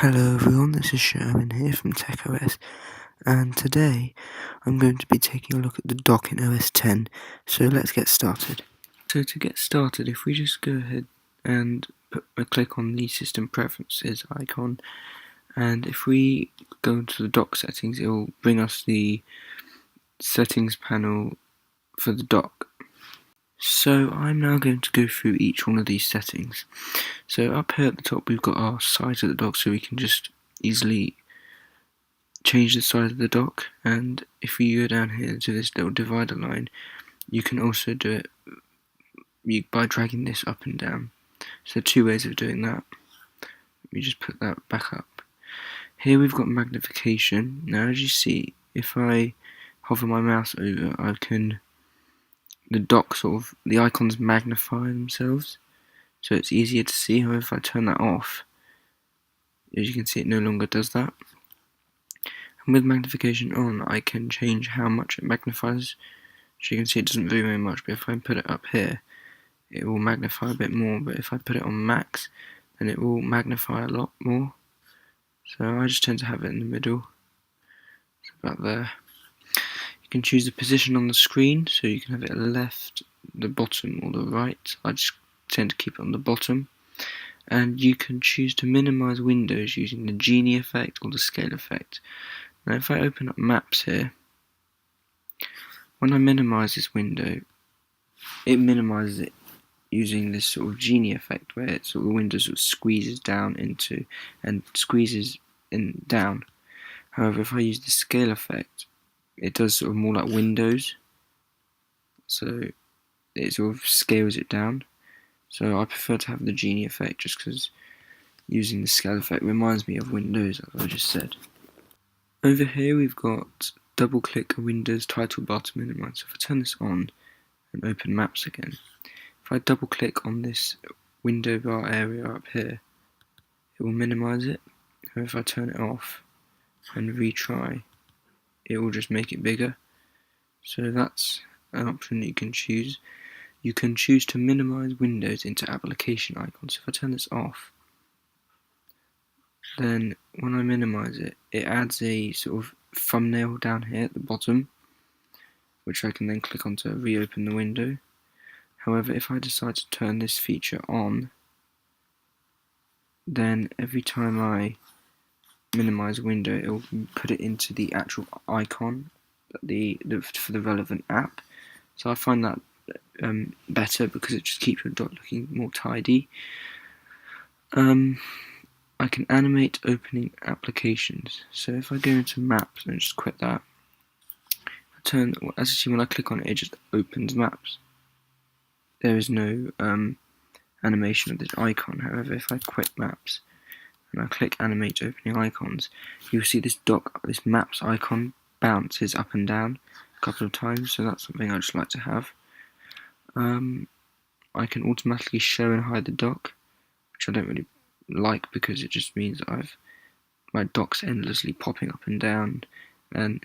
Hello everyone, this is Sherman here from TechOS, and today I'm going to be taking a look at the dock in OS 10, so let's get started. So to get started, if we just go ahead and click on the System Preferences icon, and if we go into the dock settings, it will bring us the settings panel for the dock. So I'm now going to go through each one of these settings. So up here at the top we've got our size of the dock, so we can just easily change the size of the dock, and if we go down here to this little divider line, you can also do it by dragging this up and down. So 2 ways of doing that. Let me just put that back up. Here we've got magnification. Now as you see, if I hover my mouse over, the dock the icons magnify themselves, so it's easier to see. However, if I turn that off, as you can see, it no longer does that. And with magnification on, I can change how much it magnifies. So you can see it doesn't vary very much, but if I put it up here, it will magnify a bit more, but if I put it on max, then it will magnify a lot more. So I just tend to have it in the middle. It's about there. You can choose the position on the screen, so you can have it left, the bottom, or the right. I just tend to keep it on the bottom. And you can choose to minimize windows using the Genie effect or the scale effect. Now if I open up maps here, when I minimize this window, it minimizes it using this sort of Genie effect, where it the window sort of squeezes down into and squeezes in down. However, if I use the scale effect, it does sort of more like windows, so it sort of scales it down. So I prefer to have the Genie effect, just because using the scale effect reminds me of windows, as I just said. Over here we've got double click a Windows title bar to minimize. So if I turn this on and open maps again, if I double click on this window bar area up here, it will minimize it. And if I turn it off and retry, it will just make it bigger. So that's an option that you can choose. You can choose to minimize windows into application icons. So if I turn this off, then when I minimize it, it adds a sort of thumbnail down here at the bottom, which I can then click on to reopen the window. However, if I decide to turn this feature on, then every time I minimize a window, it will put it into the actual icon for the relevant app. So I find that better, because it just keeps your dock looking more tidy. I can animate opening applications. So if I go into maps and just quit that, as you see, when I click on it, it just opens maps. There is no animation of this icon. However, if I quit maps and I click animate opening icons, you'll see this maps icon bounces up and down a couple of times, so that's something I just like to have. I can automatically show and hide the dock, which I don't really like, because it just means that my dock's endlessly popping up and down, and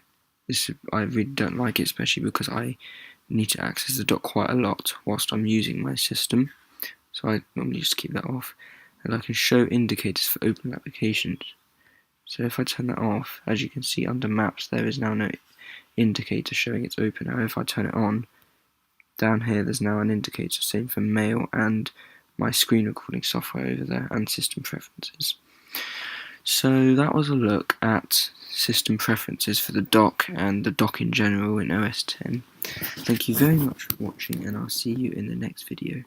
I really don't like it, especially because I need to access the dock quite a lot whilst I'm using my system, so I normally just keep that off. And I can show indicators for open applications. So if I turn that off, as you can see under maps, there is now no indicator showing it's open. Now if I turn it on, down here there's now an indicator, same for mail and my screen recording software over there, and system preferences. So that was a look at system preferences for the dock and the dock in general in OS 10. Thank you very much for watching, and I'll see you in the next video.